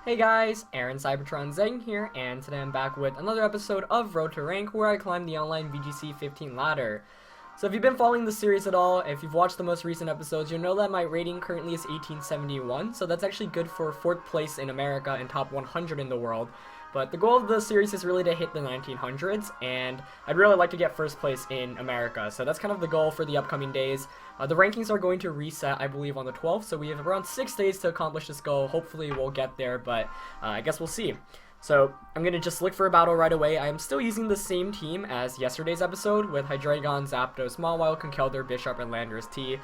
Hey guys, Aaron Cybertron Zeng here, and today I'm back with another episode of Road to Rank where I climb the online VGC 15 ladder. So if you've been following the series at all, if you've watched the most recent episodes, you'll know that my rating currently is 1871, so that's actually good for 4th place in America and top 100 in the world. But the goal of the series is really to hit the 1900s, and I'd really like to get 1st place in America, so that's kind of the goal for the upcoming days. The rankings are going to reset, I believe, on the 12th, so we have around 6 days to accomplish this goal. Hopefully we'll get there, but I guess we'll see. So I'm going to just look for a battle right away. I am still using the same team as yesterday's episode with Hydreigon, Zapdos, Mawile, Conkeldurr, Bisharp, and Landorus T.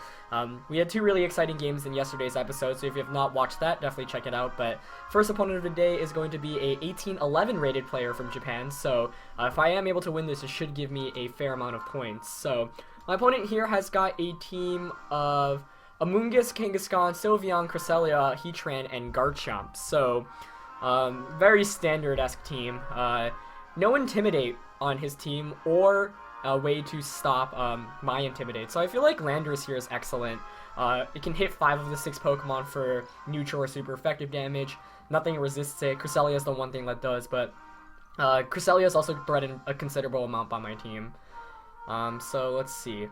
We had 2 really exciting games in yesterday's episode, so if you have not watched that, definitely check it out. But first opponent of the day is going to be a 1811 rated player from Japan, so if I am able to win this, it should give me a fair amount of points. So my opponent here has got a team of Amoonguss, Kangaskhan, Sylveon, Cresselia, Heatran, and Garchomp. So very standard-esque team. No Intimidate on his team or a way to stop my Intimidate. So I feel like Landorus here is excellent. It can hit 5 of the 6 Pokemon for neutral or super effective damage. Nothing resists it. Cresselia is the one thing that does, but Cresselia is also threatened a considerable amount by my team. So let's see.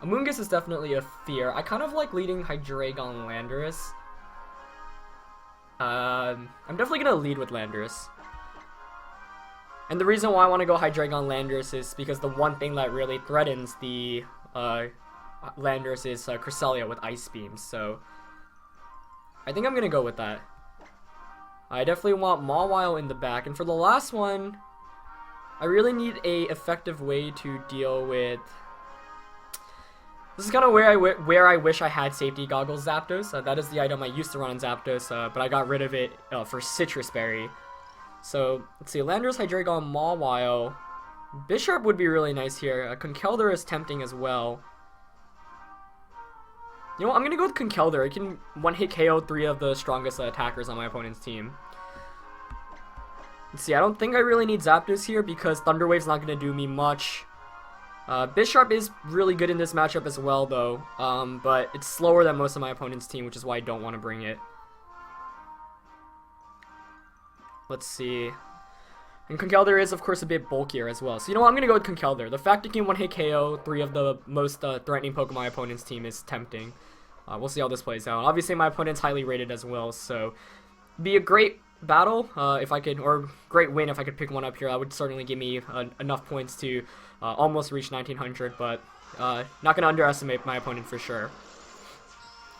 Amoonguss is definitely a fear. I kind of like leading Hydreigon Landorus. I'm definitely going to lead with Landorus. And the reason why I want to go Hydreigon Landorus is because the one thing that really threatens the Landorus is Cresselia with Ice Beam. So I think I'm going to go with that. I definitely want Mawile in the back. And for the last one, I really need a effective way to deal with... This is kind of where I wish I had Safety Goggles Zapdos. That is the item I used to run on Zapdos, but I got rid of it for Citrus Berry. So, let's see, Landorus, Hydreigon, Mawile. Bisharp would be really nice here. Conkeldurr is tempting as well. You know what, I'm going to go with Conkeldurr. It can one-hit KO 3 of the strongest attackers on my opponent's team. Let's see, I don't think I really need Zapdos here because Thunder Wave's not going to do me much. Bisharp is really good in this matchup as well, though, but it's slower than most of my opponent's team, which is why I don't want to bring it. Let's see. And Conkeldurr is, of course, a bit bulkier as well. So, you know what? I'm going to go with Conkeldurr. The fact it can one-hit KO 3 of the most threatening Pokemon my opponent's team is tempting. We'll see how this plays out. Obviously, my opponent's highly rated as well, so be a great battle if I could, or great win if I could pick one up here. That would certainly give me enough points to almost reach 1900, but not going to underestimate my opponent for sure.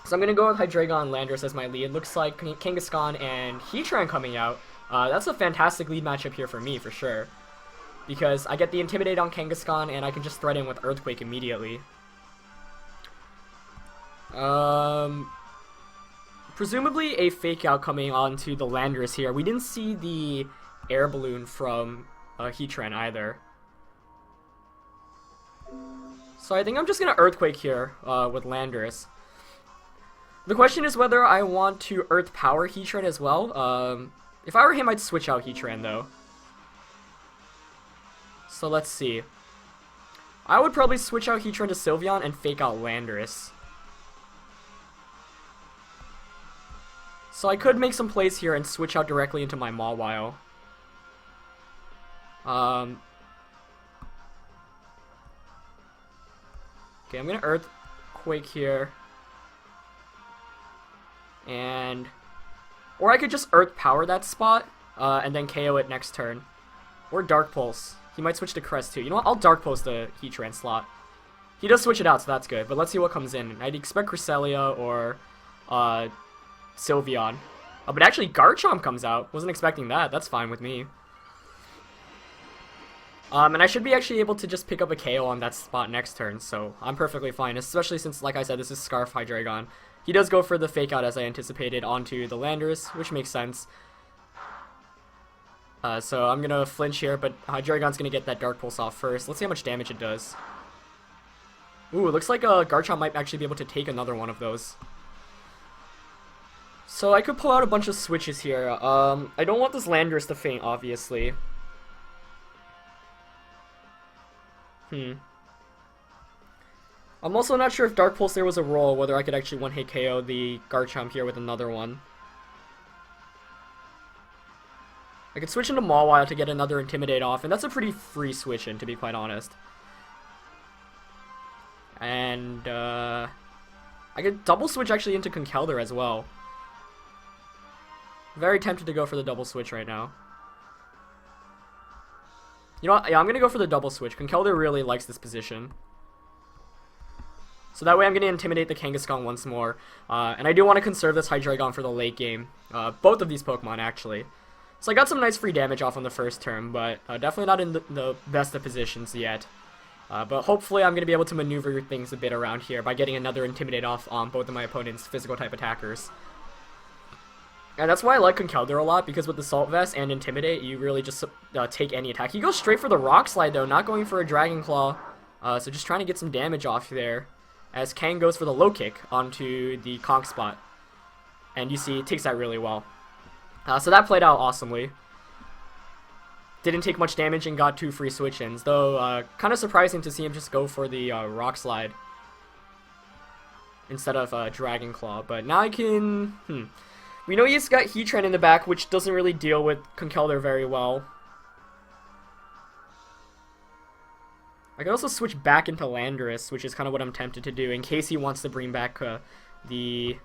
So I'm going to go with Hydreigon Landorus as my lead. Looks like Kangaskhan and Heatran coming out. That's a fantastic lead matchup here for me, for sure. Because I get the Intimidate on Kangaskhan, and I can just threaten with Earthquake immediately. Presumably a Fake Out coming onto the Landorus here. We didn't see the Air Balloon from Heatran either. So I think I'm just going to Earthquake here with Landorus. The question is whether I want to Earth Power Heatran as well. If I were him, I'd switch out Heatran, though. So let's see. I would probably switch out Heatran to Sylveon and Fake Out Landorus. So I could make some plays here and switch out directly into my Mawile. Okay, I'm going to Earthquake here. And... Or I could just Earth Power that spot, and then KO it next turn. Or Dark Pulse. He might switch to Crest too. You know what? I'll Dark Pulse the Heatran slot. He does switch it out, so that's good. But let's see what comes in. I'd expect Cresselia or Sylveon. But actually Garchomp comes out. Wasn't expecting that. That's fine with me. And I should be actually able to just pick up a KO on that spot next turn, so I'm perfectly fine. Especially since, like I said, this is Scarf Hydreigon. He does go for the Fake Out as I anticipated onto the Landorus, which makes sense. So I'm going to flinch here, but Hydreigon's going to get that Dark Pulse off first. Let's see how much damage it does. Ooh, it looks like Garchomp might actually be able to take another one of those. So I could pull out a bunch of switches here. I don't want this Landorus to faint, obviously. I'm also not sure if Dark Pulse there was a roll, whether I could actually one-hit KO the Garchomp here with another one. I could switch into Mawile to get another Intimidate off, and that's a pretty free switch in, to be quite honest. And, I could double switch actually into Conkeldurr as well. Very tempted to go for the double switch right now. You know what? Yeah, I'm gonna go for the double switch. Conkeldurr really likes this position. So that way I'm gonna Intimidate the Kangaskhan once more. And I do want to conserve this Hydreigon for the late game. Both of these Pokemon, actually. So I got some nice free damage off on the first turn, but definitely not in the best of positions yet. But hopefully I'm going to be able to maneuver things a bit around here by getting another Intimidate off on both of my opponent's physical type attackers. And that's why I like Conkeldurr a lot, because with the Assault Vest and Intimidate, you really just take any attack. He goes straight for the Rock Slide though, not going for a Dragon Claw. So just trying to get some damage off there, as Kang goes for the Low Kick onto the Conk spot. And you see, it takes that really well. So that played out awesomely. Didn't take much damage and got 2 free switch-ins, though kind of surprising to see him just go for the Rock Slide instead of Dragon Claw. But now I can... We know he's got Heatran in the back, which doesn't really deal with Conkeldurr very well. I can also switch back into Landorus, which is kind of what I'm tempted to do, in case he wants to bring back the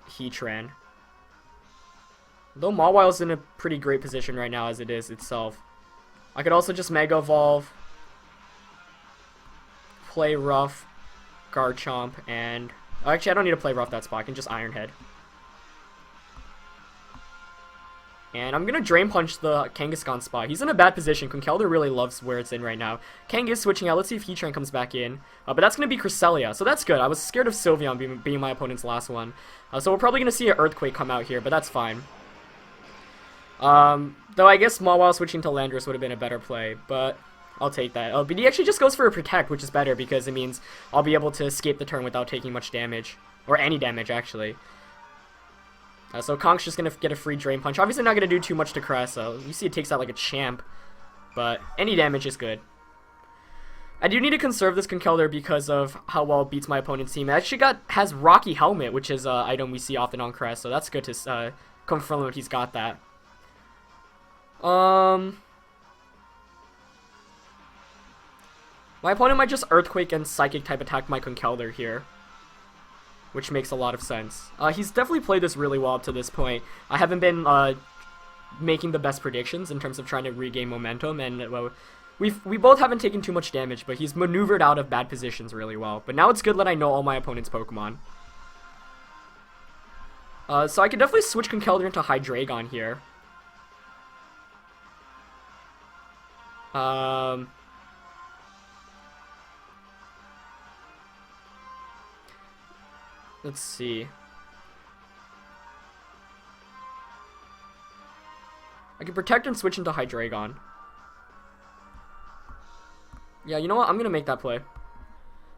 Heatran. Though Mawile's in a pretty great position right now as it is itself. I could also just Mega Evolve, play Rough, Garchomp, and... Actually, I don't need to play Rough that spot. I can just Iron Head. And I'm going to Drain Punch the Kangaskhan spot. He's in a bad position. Conkeldurr really loves where it's in right now. Kang is switching out. Let's see if Heatran comes back in. But that's going to be Cresselia, so that's good. I was scared of Sylveon being my opponent's last one. So we're probably going to see an Earthquake come out here, but that's fine. Though I guess Mawile switching to Landorus would have been a better play, but I'll take that. Oh, but he actually just goes for a Protect, which is better because it means I'll be able to escape the turn without taking much damage. Or any damage, actually. So Konk's just going to get a free Drain Punch. Obviously not going to do too much to Cress, so you see it takes out like a champ. But any damage is good. I do need to conserve this Conkeldurr because of how well it beats my opponent's team. It actually has Rocky Helmet, which is an item we see often on Cress, so that's good to confirm that he's got that. My opponent might just Earthquake and Psychic type attack my Conkeldurr here, which makes a lot of sense. He's definitely played this really well up to this point. I haven't been making the best predictions in terms of trying to regain momentum, and well, we both haven't taken too much damage, but he's maneuvered out of bad positions really well. But now it's good that I know all my opponent's Pokemon. So I can definitely switch Conkeldurr into Hydreigon here. Let's see. I can Protect and switch into Hydreigon. Yeah, you know what? I'm gonna make that play.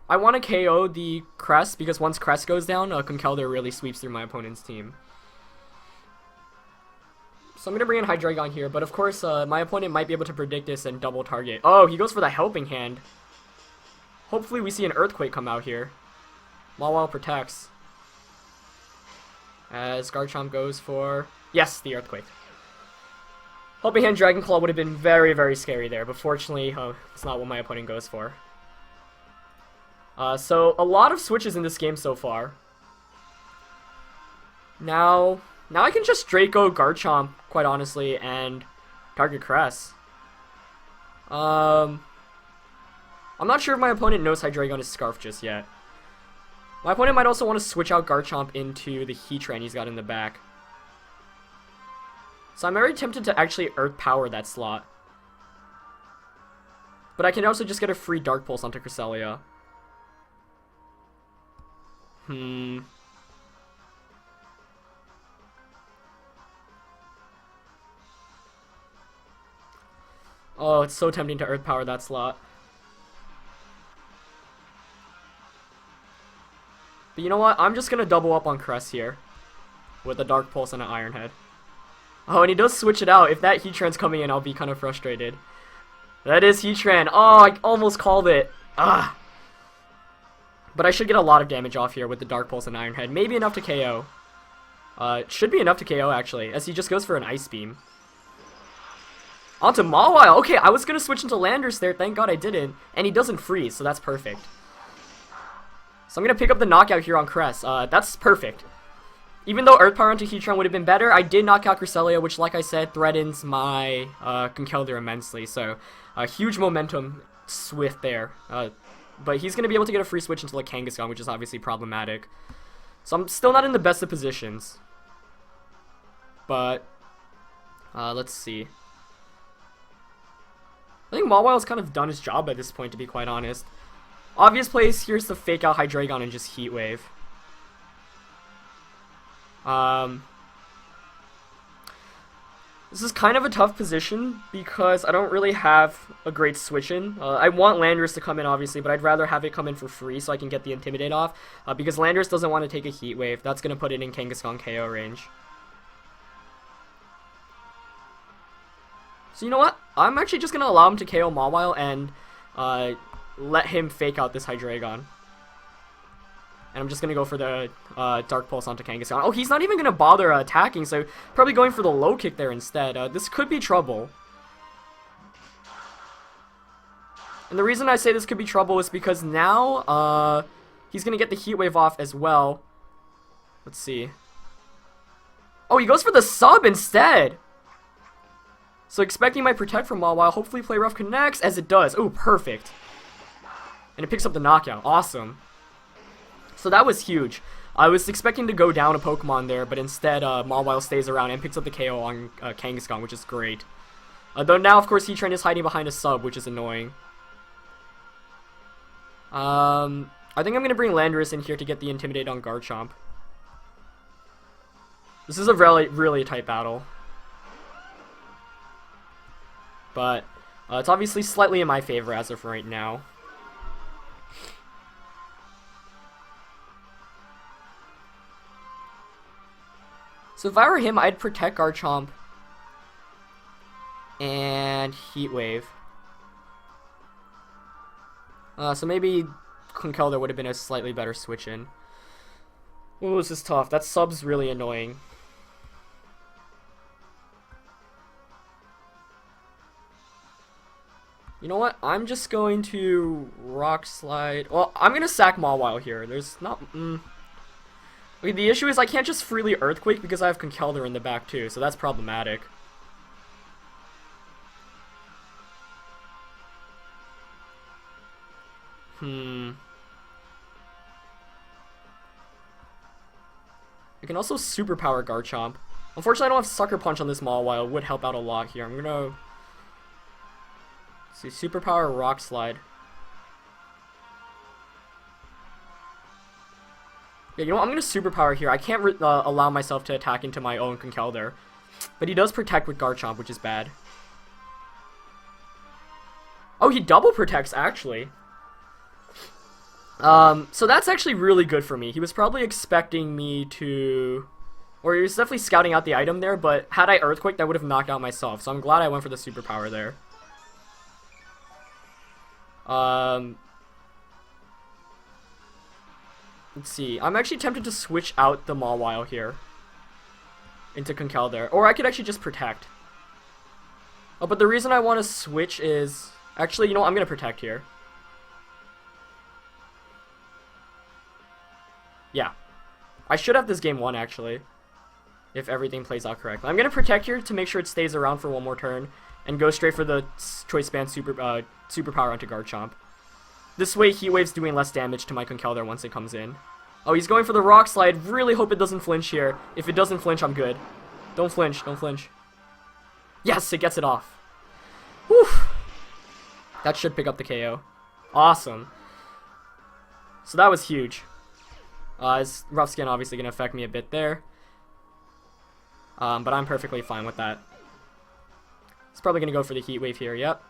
I want to KO the Crest because once Crest goes down, Conkeldurr really sweeps through my opponent's team. So I'm going to bring in Hydreigon here, but of course my opponent might be able to predict this and double target. Oh, he goes for the Helping Hand. Hopefully we see an Earthquake come out here. Mawile protects. As Garchomp goes for... Yes, the Earthquake. Helping Hand Dragon Claw would have been very, very scary there, but fortunately it's not what my opponent goes for. So a lot of switches in this game so far. Now I can just Draco Garchomp, quite honestly, and target Cress. I'm not sure if my opponent knows Hydreigon is Scarf just yet. My opponent might also want to switch out Garchomp into the Heatran he's got in the back. So I'm very tempted to actually Earth Power that slot. But I can also just get a free Dark Pulse onto Cresselia. Oh, it's so tempting to Earth Power that slot. But you know what? I'm just going to double up on Cress here. With a Dark Pulse and an Iron Head. Oh, and he does switch it out. If that Heatran's coming in, I'll be kind of frustrated. That is Heatran. Oh, I almost called it. Ah. But I should get a lot of damage off here with the Dark Pulse and Iron Head. Maybe enough to KO. It should be enough to KO, actually, as he just goes for an Ice Beam. Onto Mawile. Okay, I was gonna switch into Landorus there. Thank God I didn't. And he doesn't freeze, so that's perfect. So I'm gonna pick up the knockout here on Cress. That's perfect. Even though Earth Power onto Heatran would have been better, I did knock out Cresselia, which, like I said, threatens my Conkeldurr immensely. So, huge momentum swift there. But he's going to be able to get a free switch into like Kangaskhan, which is obviously problematic. So I'm still not in the best of positions. But, let's see. I think Mawile's kind of done his job at this point, to be quite honest. Obvious plays, here's the fake out Hydreigon and just Heat Wave. This is kind of a tough position because I don't really have a great switch in. I want Landorus to come in, obviously, but I'd rather have it come in for free so I can get the Intimidate off. Because Landorus doesn't want to take a Heat Wave. That's going to put it in Kangaskhan KO range. So you know what? I'm actually just going to allow him to KO Mawile and let him fake out this Hydreigon. And I'm just going to go for the Dark Pulse onto Kangaskhan. Oh, he's not even going to bother attacking, so probably going for the low kick there instead. This could be trouble. And the reason I say this could be trouble is because now he's going to get the Heat Wave off as well. Let's see. Oh, he goes for the sub instead. So expecting my Protect from Mawile, hopefully Play Rough connects, as it does. Oh, perfect. And it picks up the knockout. Awesome. So that was huge. I was expecting to go down a Pokemon there, but instead Mawile stays around and picks up the KO on Kangaskhan, which is great. Though now, of course, Heatran is hiding behind a sub, which is annoying. I think I'm going to bring Landorus in here to get the Intimidate on Garchomp. This is a really tight battle. But it's obviously slightly in my favor as of right now. So if I were him, I'd protect Garchomp and Heat Wave. So maybe Conkeldurr would have been a slightly better switch in. Ooh, this is tough. That sub's really annoying. You know what? I'm just going to Rock Slide. Well, I'm going to sack Mawile here. There's not... Okay, the issue is I can't just freely Earthquake because I have Conkeldurr in the back too, so that's problematic. I can also Superpower Garchomp. Unfortunately, I don't have Sucker Punch on this Mawile. It would help out a lot here. I'm gonna... see, Superpower Rock Slide. Yeah, you know what? I'm going to Superpower here. I can't allow myself to attack into my own Conkeldurr. But he does protect with Garchomp, which is bad. Oh, he double protects, actually. So that's actually really good for me. He was probably expecting me to... Or he was definitely scouting out the item there, but had I Earthquake, that would have knocked out myself. So I'm glad I went for the Superpower there. Let's see. I'm actually tempted to switch out the Mawile here into Conkeldurr. Or I could actually just Protect. Oh, but the reason I want to switch is... Actually, you know what? I'm going to Protect here. Yeah. I should have this game won, actually. If everything plays out correctly. I'm going to Protect here to make sure it stays around for one more turn. And go straight for the Choice Band Superpower onto Garchomp. This way, Heat Wave's doing less damage to my Conkeldurr once it comes in. Oh, he's going for the Rock Slide. Really hope it doesn't flinch here. If it doesn't flinch, I'm good. Don't flinch. Don't flinch. Yes, it gets it off. Whew. That should pick up the KO. Awesome. So that was huge. His Rough Skin obviously going to affect me a bit there. But I'm perfectly fine with that. It's probably going to go for the Heat Wave here. Yep.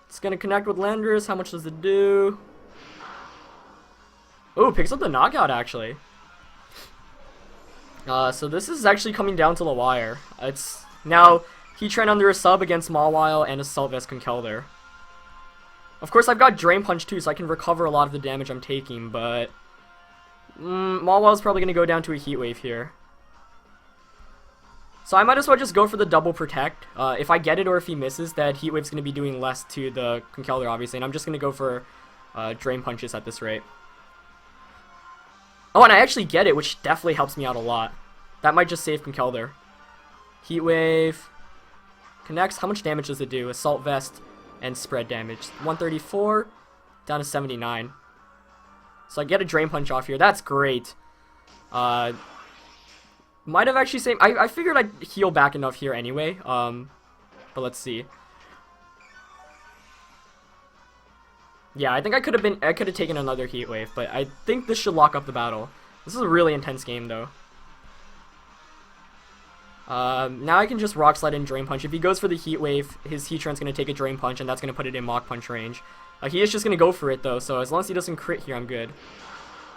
It's going to connect with Landorus. How much does it do? Oh, picks up the knockout, actually. So this is actually coming down to the wire. It's now Heatran under a sub against Mawile and Assault Vest Conkeldurr. Of course, I've got Drain Punch too, so I can recover a lot of the damage I'm taking, but... Mawile's probably going to go down to a Heat Wave here. So So I might as well just go for the double protect. If I get it or if he misses, that Heat Wave's going to be doing less to the Conkeldurr, obviously. And I'm just going to go for Drain Punches at this rate. Oh, and I actually get it, which definitely helps me out a lot. That might just save Conkeldurr. Heat Wave connects. How much damage does it do? Assault Vest and spread damage. 134 down to 79. So I get a Drain Punch off here. That's great. Might have actually saved. I figured I'd heal back enough here anyway. But let's see. Yeah, I think I could have taken another Heat Wave, but I think this should lock up the battle. This is a really intense game, though. Now I can just Rock Slide and Drain Punch. If he goes for the Heat Wave, his Heatran's going to take a Drain Punch, and that's going to put it in Mach Punch range. He is just going to go for it, though, so as long as he doesn't crit here, I'm good.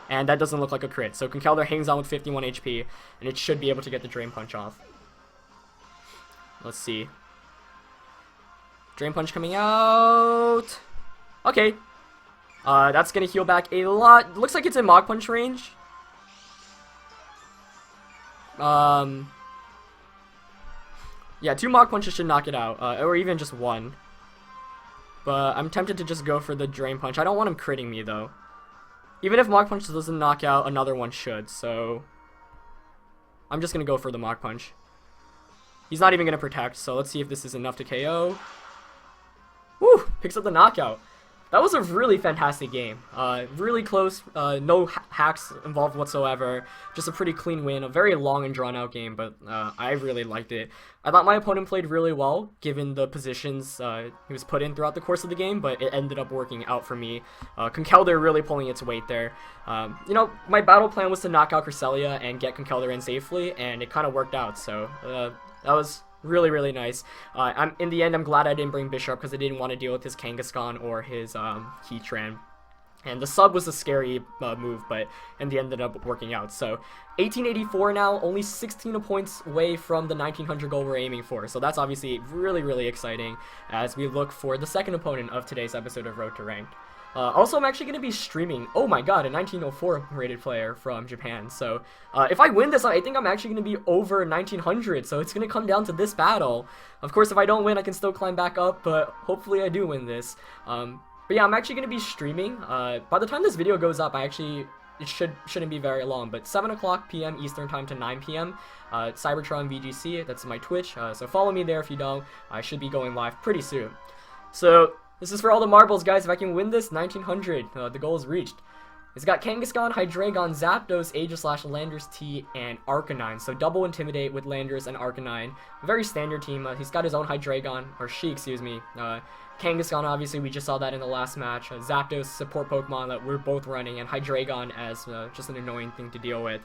And that doesn't look like a crit, so Conkeldurr hangs on with 51 HP, and it should be able to get the Drain Punch off. Let's see. Drain Punch coming out. Okay. That's going to heal back a lot. Looks like it's in Mach Punch range. Yeah, 2 Mach Punches should knock it out, or even just 1. But I'm tempted to just go for the Drain Punch. I don't want him critting me, though. Even if Mach Punch doesn't knock out, another one should, so I'm just going to go for the Mach Punch. He's not even going to protect, so let's see if this is enough to KO. Woo! Picks up the knockout. That was a really fantastic game. Really close, no hacks involved whatsoever. Just a pretty clean win, a very long and drawn out game, but I really liked it. I thought my opponent played really well, given the positions he was put in throughout the course of the game, but it ended up working out for me. Conkeldurr really pulling its weight there. You know, my battle plan was to knock out Cresselia and get Conkeldurr in safely, and it kind of worked out, so that was really, really nice. In the end, I'm glad I didn't bring Bishop because I didn't want to deal with his Kangaskhan or his Heatran. And the sub was a scary move, but in the end ended up working out. So 1884 now, only 16 points away from the 1900 goal we're aiming for. So that's obviously really, really exciting as we look for the second opponent of today's episode of Road to Ranked. Also, I'm actually going to be streaming, oh my god, a 1904 rated player from Japan. So if I win this, I think I'm actually going to be over 1900. So it's going to come down to this battle. Of course, if I don't win, I can still climb back up, but hopefully I do win this. But yeah, I'm actually going to be streaming. By the time this video goes up, it shouldn't be very long, but 7 o'clock p.m. Eastern time to 9 p.m. Cybertron VGC, that's my Twitch. So follow me there if you don't. I should be going live pretty soon. So this is for all the marbles, guys. If I can win this, 1900, the goal is reached. It's got Kangaskhan, Hydreigon, Zapdos, Aegislash, Landorus T, and Arcanine. So double Intimidate with Landorus and Arcanine. A very standard team. He's got his own Hydreigon, or she, excuse me. Kangaskhan, obviously, we just saw that in the last match. Zapdos, support Pokemon that we're both running, and Hydreigon as just an annoying thing to deal with.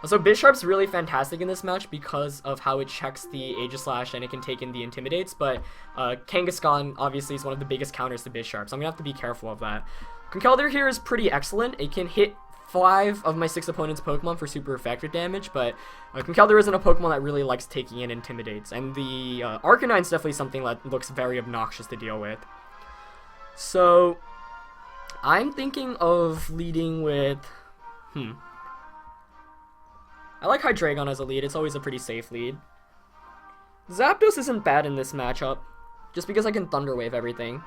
So Bisharp's really fantastic in this match because of how it checks the Aegislash and it can take in the Intimidates, but Kangaskhan obviously is one of the biggest counters to Bisharp, so I'm going to have to be careful of that. Conkeldurr here is pretty excellent. It can hit 5 of my 6 opponents' Pokemon for super effective damage, but Conkeldurr isn't a Pokemon that really likes taking in Intimidates, and the Arcanine's definitely something that looks very obnoxious to deal with. So I'm thinking of leading with... I like Hydreigon as a lead. It's always a pretty safe lead. Zapdos isn't bad in this matchup, just because I can Thunder Wave everything.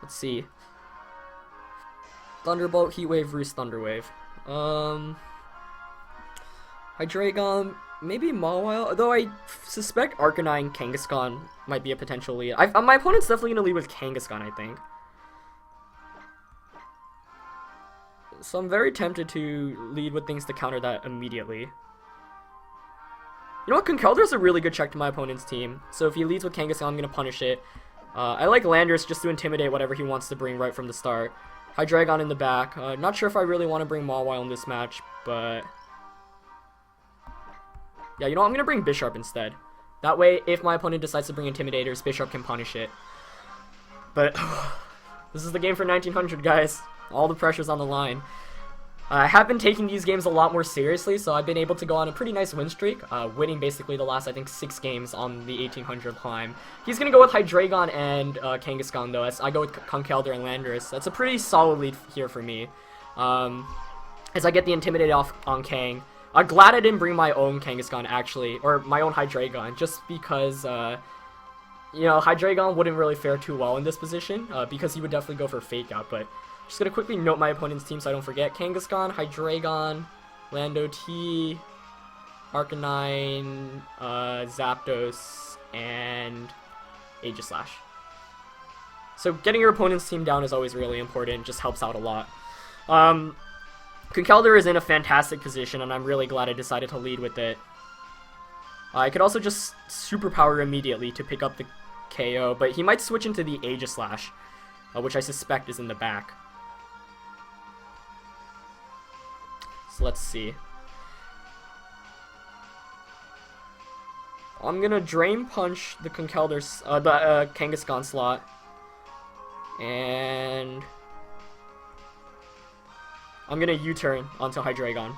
Let's see. Thunderbolt, Heat Wave, Roost, Thunder Wave. Hydreigon, maybe Mawile, though I suspect Arcanine, Kangaskhan might be a potential lead. My opponent's definitely going to lead with Kangaskhan, I think. So I'm very tempted to lead with things to counter that immediately. You know what, Conkeldurr is a really good check to my opponent's team. So if he leads with Kangaskhan, I'm going to punish it. I like Landorus just to intimidate whatever he wants to bring right from the start. Hydreigon in the back. Not sure if I really want to bring Mawile in this match, but... yeah, you know what, I'm going to bring Bisharp instead. That way, if my opponent decides to bring Intimidators, Bisharp can punish it. But this is the game for 1900, guys. All the pressure's on the line. I have been taking these games a lot more seriously, so I've been able to go on a pretty nice win streak, winning basically the last, I think, 6 games on the 1800 climb. He's going to go with Hydreigon and Kangaskhan, though, as I go with Conkeldurr and Landorus. That's a pretty solid lead here for me. As I get the Intimidate off on Kang, I'm glad I didn't bring my own Kangaskhan, actually, or my own Hydreigon, just because, you know, Hydreigon wouldn't really fare too well in this position, because he would definitely go for Fake Out, but just gonna quickly note my opponent's team so I don't forget. Kangaskhan, Hydreigon, Lando T, Arcanine, Zapdos, and Aegislash. So getting your opponent's team down is always really important, just helps out a lot. Conkeldurr is in a fantastic position, and I'm really glad I decided to lead with it. I could also just Superpower immediately to pick up the KO, but he might switch into the Aegislash, which I suspect is in the back. So let's see. I'm gonna Drain Punch the Conkeldurr, the Kangaskhan slot, and I'm gonna U-turn onto Hydreigon.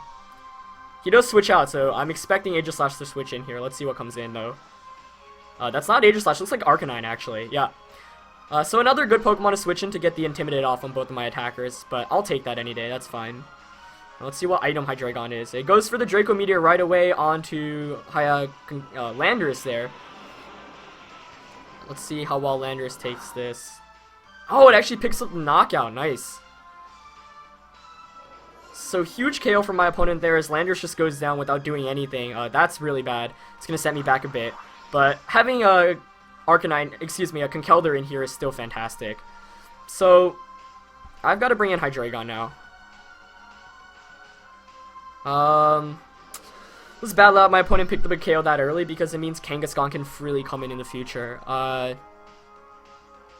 He does switch out, so I'm expecting Aegislash to switch in here. Let's see what comes in, though. That's not Aegislash. Looks like Arcanine, actually. Yeah. So another good Pokemon to switch in to get the Intimidate off on both of my attackers, but I'll take that any day. That's fine. Let's see what item Hydreigon is. It goes for the Draco Meteor right away onto Landorus there. Let's see how well Landorus takes this. Oh, it actually picks up the Knockout. Nice. So huge KO from my opponent there as Landorus just goes down without doing anything. That's really bad. It's going to set me back a bit. But having a Conkeldurr in here is still fantastic. So I've got to bring in Hydreigon now. Let's battle out. My opponent picked up a KO that early because it means Kangaskhan can freely come in the future.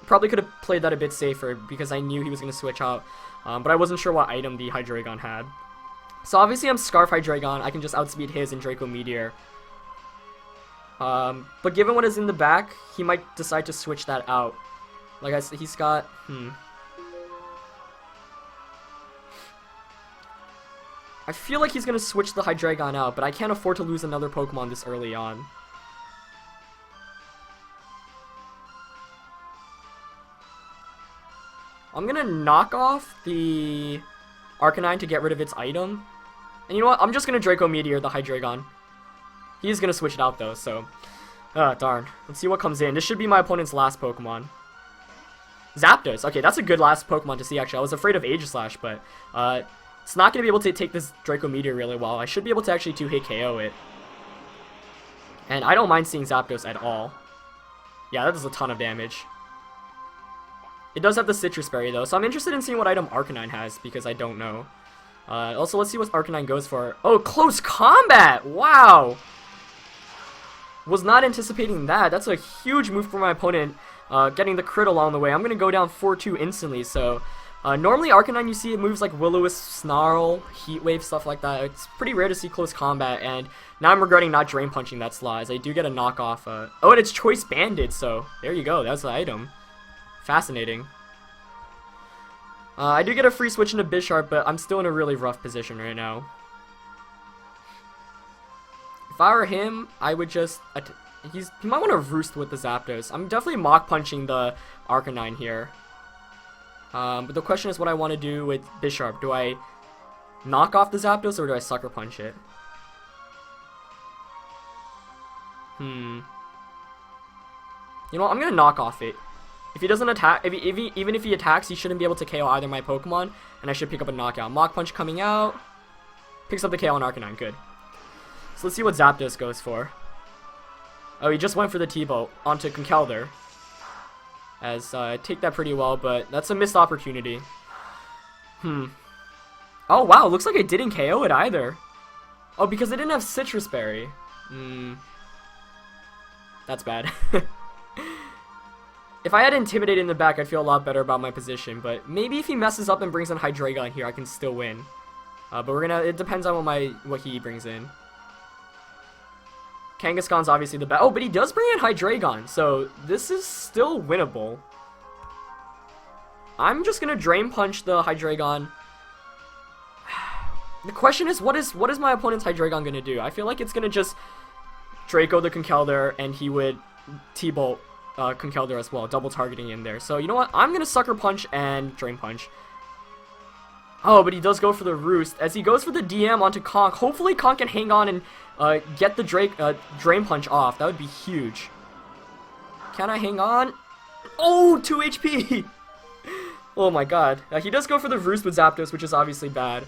Probably could have played that a bit safer because I knew he was going to switch out. But I wasn't sure what item the Hydreigon had. So obviously I'm Scarf Hydreigon. I can just outspeed his and Draco Meteor. But given what is in the back, he might decide to switch that out. Like I said, he's got... I feel like he's going to switch the Hydreigon out, but I can't afford to lose another Pokemon this early on. I'm going to knock off the Arcanine to get rid of its item. And you know what? I'm just going to Draco Meteor the Hydreigon. He's going to switch it out though, so... darn. Let's see what comes in. This should be my opponent's last Pokemon. Zapdos. Okay, that's a good last Pokemon to see, actually. I was afraid of Aegislash, but... it's not going to be able to take this Draco Meteor really well. I should be able to actually 2-hit KO it. And I don't mind seeing Zapdos at all. Yeah, that does a ton of damage. It does have the Citrus Berry, though, so I'm interested in seeing what item Arcanine has, because I don't know. Also, let's see what Arcanine goes for. Oh, Close Combat! Wow! Was not anticipating that. That's a huge move for my opponent, getting the crit along the way. I'm going to go down 4-2 instantly, so... normally Arcanine, you see it moves like Will-O-Wisp, Snarl, Heat Wave, stuff like that. It's pretty rare to see Close Combat, and now I'm regretting not Drain Punching that slot, as I do get a knockoff. Oh, and it's Choice Banded, so there you go. That's the item. Fascinating. I do get a free switch into Bisharp, but I'm still in a really rough position right now. If I were him, I would just... he might want to Roost with the Zapdos. I'm definitely Mach Punching the Arcanine here. But the question is what I want to do with Bisharp. Do I knock off the Zapdos or do I Sucker Punch it? You know what? I'm going to knock off it. If he doesn't attack, even if he attacks, he shouldn't be able to KO either my Pokemon, and I should pick up a knockout. Mach Punch coming out. Picks up the KO on Arcanine. Good. So let's see what Zapdos goes for. Oh, he just went for the T-Bolt onto Conkeldurr. As I take that pretty well, but that's a missed opportunity. Oh wow, looks like I didn't KO it either. Oh, because I didn't have Citrus Berry. That's bad. If I had Intimidate in the back, I'd feel a lot better about my position, but maybe if he messes up and brings in Hydreigon here, I can still win. But it depends on what he brings in. Kangaskhan's obviously the best. Oh, but he does bring in Hydreigon, so this is still winnable. I'm just gonna Drain Punch the Hydreigon. The question is, what is my opponent's Hydreigon gonna do? I feel like it's gonna just Draco the Conkeldurr, and he would T-Bolt Conkeldurr as well, double targeting in there. So you know what? I'm gonna Sucker Punch and Drain Punch. Oh, but he does go for the Roost. As he goes for the DM onto Conk, hopefully Conk can hang on and get the Drain Punch off. That would be huge. Can I hang on? Oh, 2 HP! Oh my god. He does go for the Roost with Zapdos, which is obviously bad.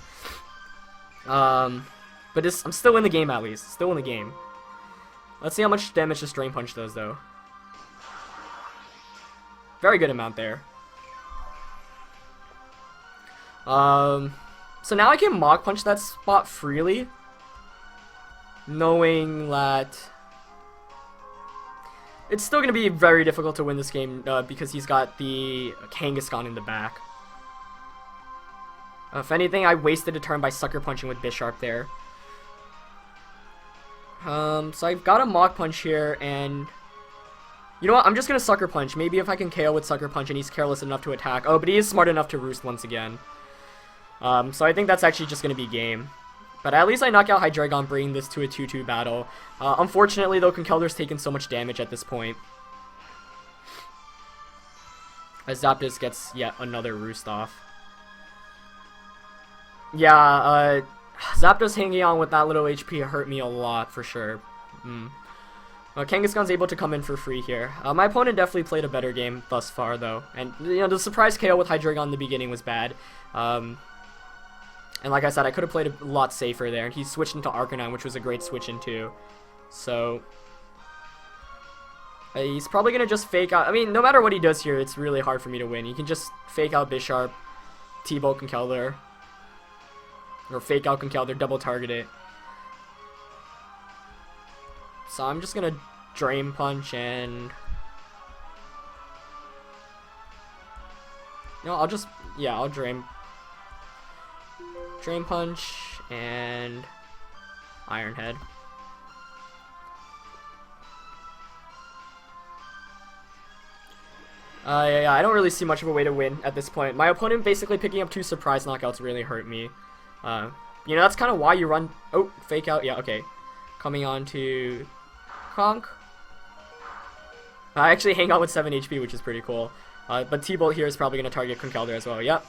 But I'm still in the game at least. Still in the game. Let's see how much damage this Drain Punch does, though. Very good amount there. So now I can Mach Punch that spot freely, knowing that it's still going to be very difficult to win this game because he's got the Kangaskhan in the back. If anything, I wasted a turn by Sucker Punching with Bisharp there. So I've got a Mach Punch here, and you know what? I'm just going to Sucker Punch. Maybe if I can KO with Sucker Punch and he's careless enough to attack. Oh, but he is smart enough to Roost once again. So I think that's actually just going to be game. But at least I knock out Hydreigon, bringing this to a 2-2 battle. Unfortunately, though, Conkeldur's taken so much damage at this point. As Zapdos gets yet another Roost off. Yeah, Zapdos hanging on with that little HP hurt me a lot, for sure. Kangaskhan's able to come in for free here. My opponent definitely played a better game thus far, though. And, you know, the surprise KO with Hydreigon in the beginning was bad. And like I said, I could have played a lot safer there. And he switched into Arcanine, which was a great switch into. So he's probably going to just fake out. I mean, no matter what he does here, it's really hard for me to win. He can just fake out Bisharp, T-Bolt Conkeldurr. Or fake out Conkeldurr, double target it. So I'm just going to Drain Punch and... No, I'll Drain Punch and Iron Head. Yeah, I don't really see much of a way to win at this point. My opponent basically picking up 2 surprise knockouts really hurt me. You know, that's kind of why you run... Oh, fake out. Yeah, okay. Coming on to Conk. I actually hang out with 7 HP, which is pretty cool. But T-Bolt here is probably going to target Conkeldurr as well. Yep.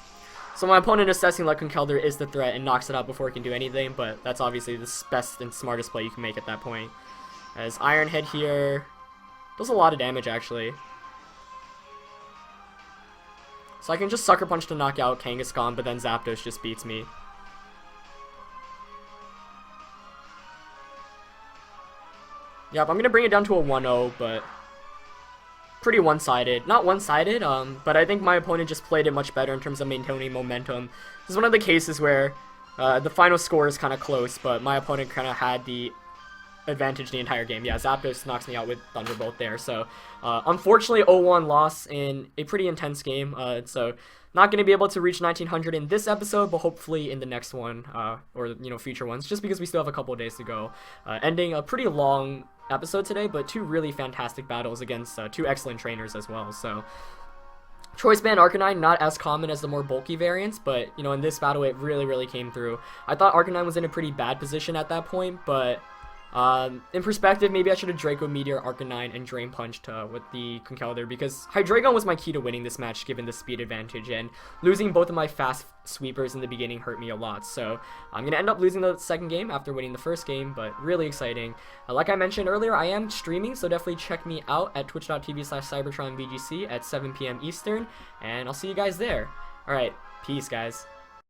So my opponent assessing like Conkeldurr is the threat and knocks it out before it can do anything, but that's obviously the best and smartest play you can make at that point. As Iron Head here does a lot of damage, actually. So I can just Sucker Punch to knock out Kangaskhan, but then Zapdos just beats me. Yep, I'm going to bring it down to a 1-0, but pretty one-sided. Not one-sided, but I think my opponent just played it much better in terms of maintaining momentum. This is one of the cases where the final score is kind of close, but my opponent kind of had the advantage the entire game. Yeah, Zapdos knocks me out with Thunderbolt there. So, unfortunately, 0-1 loss in a pretty intense game. So, not going to be able to reach 1900 in this episode, but hopefully in the next one, or, you know, future ones, just because we still have a couple of days to go. Ending a pretty long episode today, but 2 really fantastic battles against 2 excellent trainers as well. So, Choice Band Arcanine, not as common as the more bulky variants, but, you know, in this battle, it really came through. I thought Arcanine was in a pretty bad position at that point, but in perspective, maybe I should have Draco Meteor, Arcanine, and Drain Punched with the Conkeldurr, because Hydreigon was my key to winning this match given the speed advantage, and losing both of my fast sweepers in the beginning hurt me a lot. So I'm going to end up losing the second game after winning the first game, but really exciting. Like I mentioned earlier, I am streaming, so definitely check me out at twitch.tv/CybertronVGC at 7 p.m. Eastern, and I'll see you guys there. Alright, peace guys.